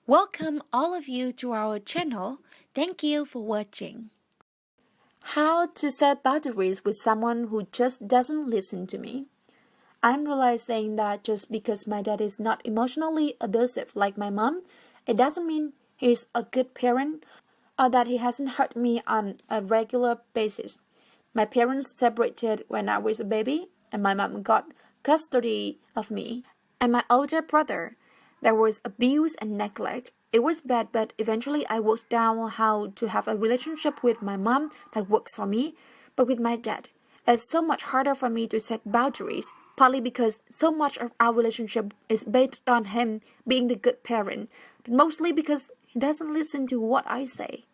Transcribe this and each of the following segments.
Welcome all of you to our channel. Thank you for watching. How to set boundaries with someone who just doesn't listen to me. I'm realizing that just because my dad is not emotionally abusive like my mom, it doesn't mean he's a good parent or that he hasn't hurt me on a regular basis. My parents separated when I was a baby, and my mom got custody of me and my older brother. There was abuse and neglect. It was bad, but eventually I worked out how to have a relationship with my mom that works for me. But with my dad, it's so much harder for me to set boundaries, partly because so much of our relationship is based on him being the good parent, but mostly because he doesn't listen to what I say.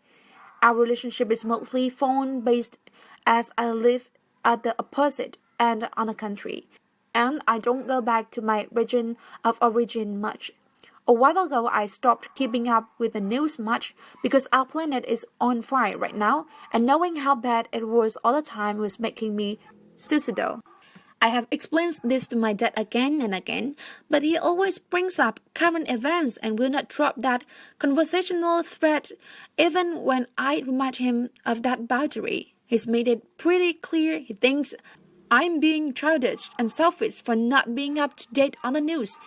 Our relationship is mostly phone-based as I live at the opposite end of the country, and I don't go back to my region of origin much. A while ago, I stopped keeping up with the news much because our planet is on fire right now, and knowing how bad it was all the time was making me suicidal. I have explained this to my dad again and again, but he always brings up current events and will not drop that conversational thread even when I remind him of that boundary. He's made it pretty clear he thinks I'm being childish and selfish for not being up to date on the news.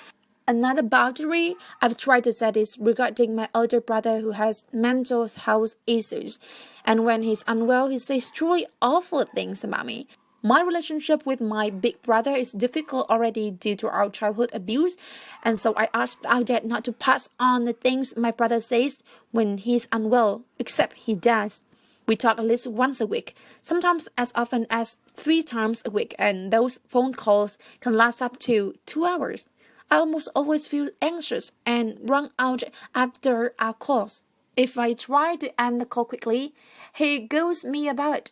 Another boundary I've tried to set is regarding my older brother who has mental health issues. And when he's unwell, he says truly awful things about me. My relationship with my big brother is difficult already due to our childhood abuse, and so I asked our dad not to pass on the things my brother says when he's unwell, except he does. We talk at least once a week, sometimes as often as 3 times a week, and those phone calls can last up to 2 hours. I almost always feel anxious and run out after our calls. If I try to end the call quickly, he ghosts me about it,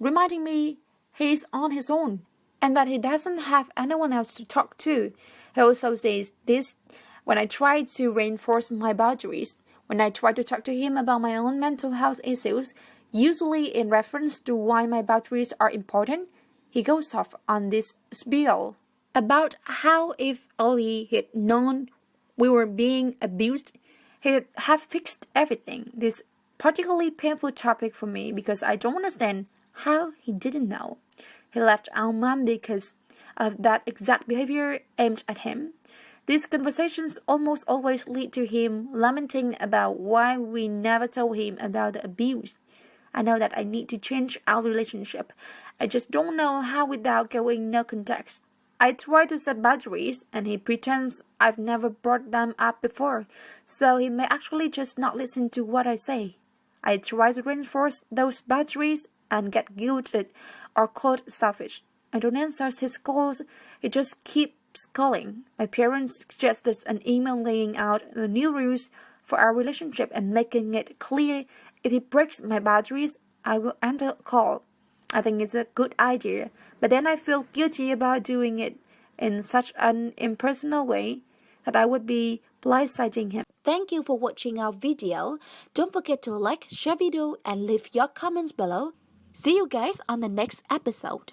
reminding me he's on his own and that he doesn't have anyone else to talk to. He also says this when I try to reinforce my boundaries. When I try to talk to him about my own mental health issues, usually in reference to why my boundaries are important, he goes off on this spiel about how if only he'd known we were being abused, he'd have fixed everything. This particularly painful topic for me because I don't understand how he didn't know. He left our mom because of that exact behavior aimed at him. These conversations almost always lead to him lamenting about why we never told him about the abuse. I know that I need to change our relationship. I just don't know how without going no context. I try to set boundaries and he pretends I've never brought them up before, so he may actually just not listen to what I say. I try to reinforce those boundaries and get guilted or called selfish. I don't answer his calls, he just keeps calling. My parents suggested an email laying out the new rules for our relationship and making it clear if he breaks my boundaries, I will end the call. I think it's a good idea, but then I feel guilty about doing it in such an impersonal way that I would be blindsiding him. Thank you for watching our video. Don't forget to like, share video, and leave your comments below. See you guys on the next episode.